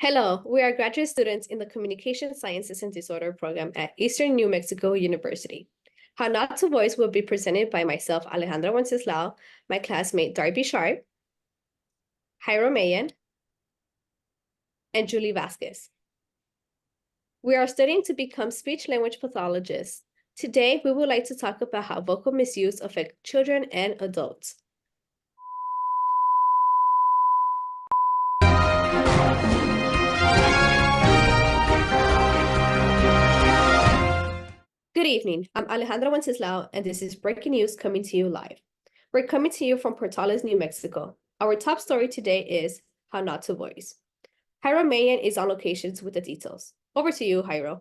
Hello, we are graduate students in the Communication Sciences and Disorder program at Eastern New Mexico University. How Not to Voice will be presented by myself, Alejandra Wenceslao, my classmate Darby Sharp, Jairo Mayen, and Julie Vasquez. We are studying to become speech-language pathologists. Today, we would like to talk about how vocal misuse affects children and adults. Good evening, I'm Alejandra Wenceslao, and this is Breaking News coming to you live. We're coming to you from Portales, New Mexico. Our top story today is How Not to Voice. Jairo Mayen is on locations with the details. Over to you, Jairo.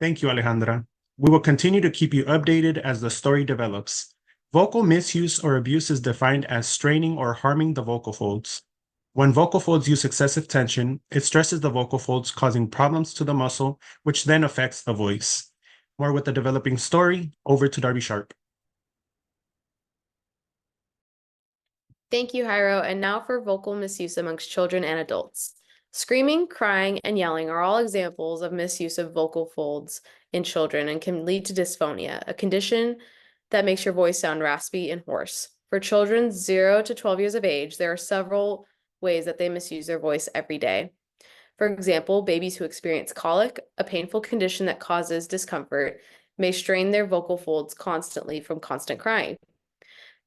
Thank you, Alejandra. We will continue to keep you updated as the story develops. Vocal misuse or abuse is defined as straining or harming the vocal folds. When vocal folds use excessive tension, it stresses the vocal folds, causing problems to the muscle, which then affects the voice. More with the developing story, over to Darby Sharp. Thank you, Jairo. And now for vocal misuse amongst children and adults. Screaming, crying, and yelling are all examples of misuse of vocal folds in children and can lead to dysphonia, a condition that makes your voice sound raspy and hoarse. For children 0 to 12 years of age, there are several ways that they misuse their voice every day. For example, babies who experience colic, a painful condition that causes discomfort, may strain their vocal folds constantly from constant crying.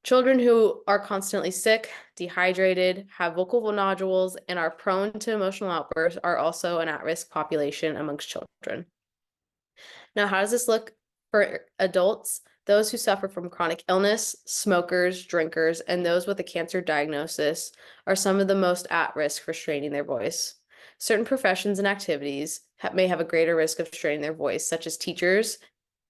Children who are constantly sick, dehydrated, have vocal nodules, and are prone to emotional outbursts are also an at-risk population amongst children. Now, how does this look for adults? Those who suffer from chronic illness, smokers, drinkers, and those with a cancer diagnosis are some of the most at risk for straining their voice. Certain professions and activities may have a greater risk of straining their voice, such as teachers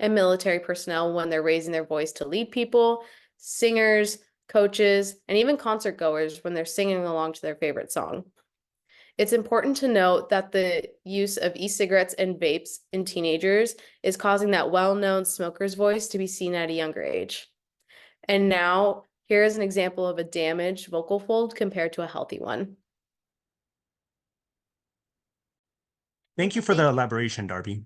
and military personnel when they're raising their voice to lead people, singers, coaches, and even concert goers when they're singing along to their favorite song. It's important to note that the use of e-cigarettes and vapes in teenagers is causing that well-known smoker's voice to be seen at a younger age. And now, here is an example of a damaged vocal fold compared to a healthy one. Thank you for the elaboration, Darby.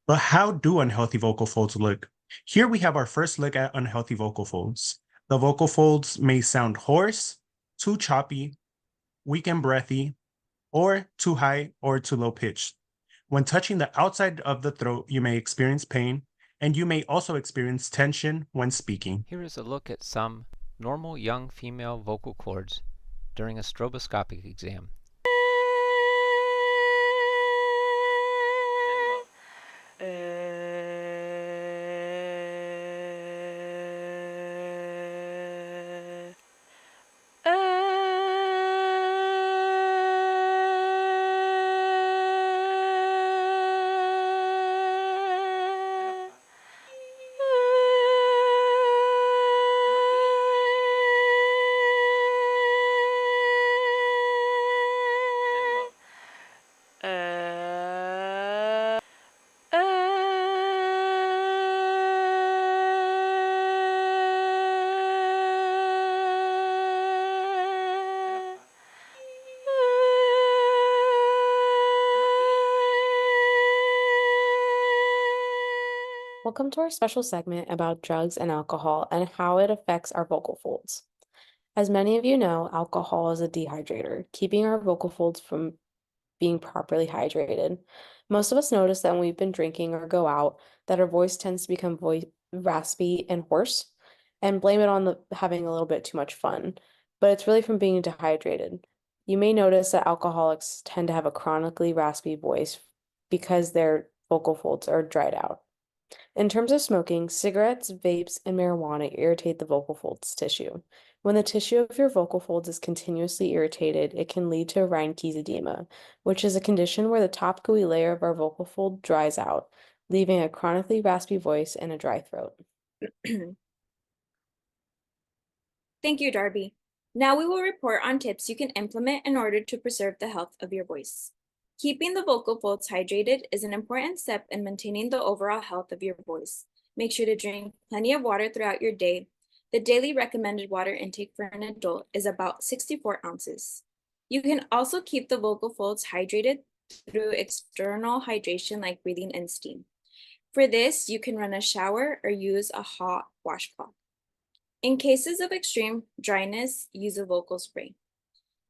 But how do unhealthy vocal folds look? Here we have our first look at unhealthy vocal folds. The vocal folds may sound hoarse, too choppy, weak and breathy, or too high or too low pitched. When touching the outside of the throat, you may experience pain, and you may also experience tension when speaking. Here is a look at some normal young female vocal cords during a stroboscopic exam. Welcome to our special segment about drugs and alcohol and how it affects our vocal folds. As many of you know, alcohol is a dehydrator, keeping our vocal folds from being properly hydrated. Most of us notice that when we've been drinking or go out, that our voice tends to become raspy and hoarse, and blame it on having a little bit too much fun, but it's really from being dehydrated. You may notice that alcoholics tend to have a chronically raspy voice because their vocal folds are dried out. In terms of smoking, cigarettes, vapes, and marijuana irritate the vocal folds tissue. When the tissue of your vocal folds is continuously irritated, it can lead to Reinke's edema, which is a condition where the top gooey layer of our vocal fold dries out, leaving a chronically raspy voice and a dry throat. Thank you, Darby. Now we will report on tips you can implement in order to preserve the health of your voice. Keeping the vocal folds hydrated is an important step in maintaining the overall health of your voice. Make sure to drink plenty of water throughout your day. The daily recommended water intake for an adult is about 64 ounces. You can also keep the vocal folds hydrated through external hydration like breathing in steam. For this, you can run a shower or use a hot washcloth. In cases of extreme dryness, use a vocal spray.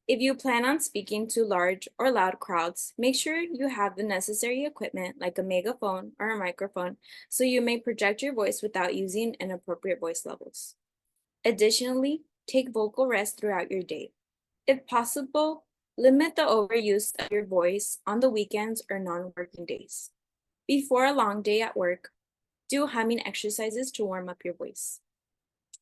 If you plan on speaking to large or loud crowds, make sure you have the necessary equipment like a megaphone or a microphone so you may project your voice without using inappropriate voice levels. Additionally, take vocal rest throughout your day. If possible, limit the overuse of your voice on the weekends or non-working days. Before a long day at work, do humming exercises to warm up your voice.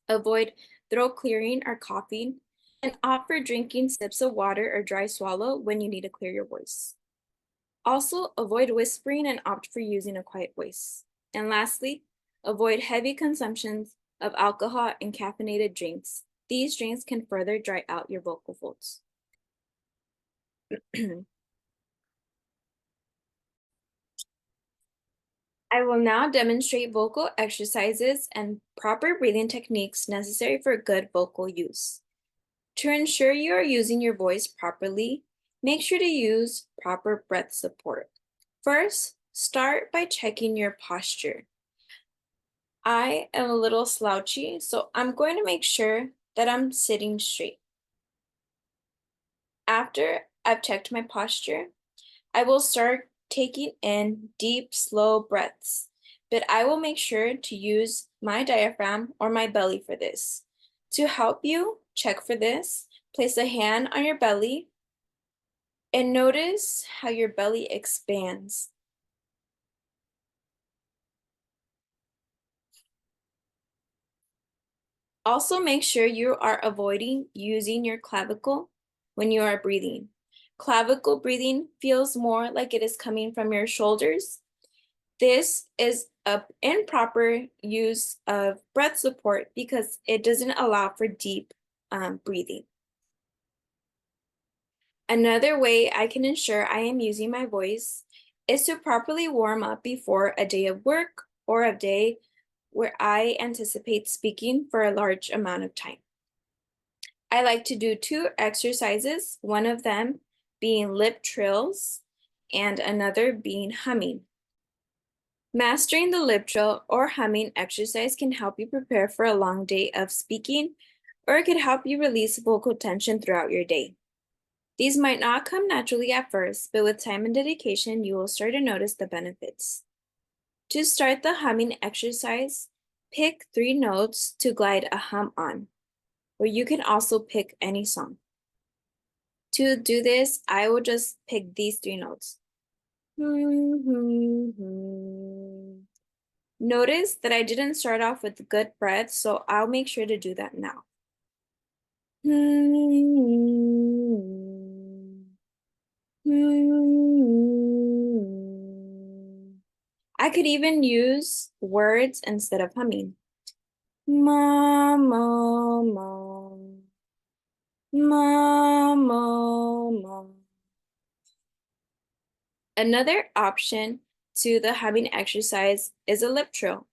Avoid throat clearing or coughing, and opt for drinking sips of water or dry swallow when you need to clear your voice. Also, avoid whispering and opt for using a quiet voice. And lastly, avoid heavy consumptions of alcohol and caffeinated drinks. These drinks can further dry out your vocal folds. I will now demonstrate vocal exercises and proper breathing techniques necessary for good vocal use. To ensure you are using your voice properly, make sure to use proper breath support. First, start by checking your posture. I am a little slouchy, so I'm going to make sure that I'm sitting straight. After I've checked my posture, I will start taking in deep, slow breaths, but I will make sure to use my diaphragm or my belly for this. To help you check for this, place a hand on your belly and notice how your belly expands. Also, make sure you are avoiding using your clavicle when you are breathing. Clavicle breathing feels more like it is coming from your shoulders. This is an improper use of breath support because it doesn't allow for deep breathing. Another way I can ensure I am using my voice is to properly warm up before a day of work or a day where I anticipate speaking for a large amount of time. I like to do 2 exercises, one of them being lip trills and another being humming. Mastering the lip trill or humming exercise can help you prepare for a long day of speaking, or it could help you release vocal tension throughout your day. These might not come naturally at first, but with time and dedication, you will start to notice the benefits. To start the humming exercise, pick 3 notes to glide a hum on, or you can also pick any song. To do this, I will just pick these 3 notes. Notice that I didn't start off with good breath, so I'll make sure to do that now. I could even use words instead of humming. Ma, ma, ma. Ma, ma, ma. Another option to the humming exercise is a lip trill.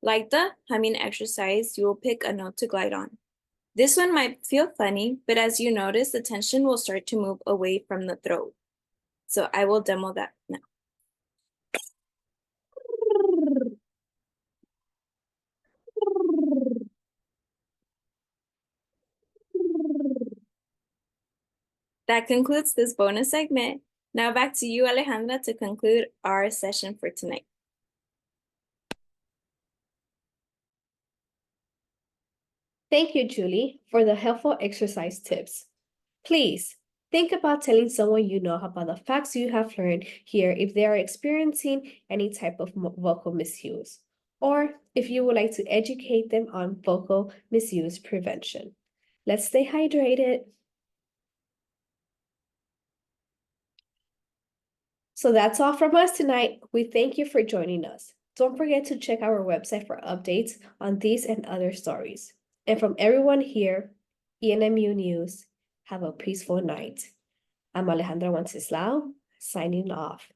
Like the humming exercise, you will pick a note to glide on. This one might feel funny, but as you notice, the tension will start to move away from the throat. So I will demo that now. That concludes this bonus segment. Now back to you, Alejandra, to conclude our session for tonight. Thank you, Julie, for the helpful exercise tips. Please think about telling someone you know about the facts you have learned here if they are experiencing any type of vocal misuse, or if you would like to educate them on vocal misuse prevention. Let's stay hydrated. So that's all from us tonight. We thank you for joining us. Don't forget to check our website for updates on these and other stories. And from everyone here, ENMU News, have a peaceful night. I'm Alejandra Wenceslao, signing off.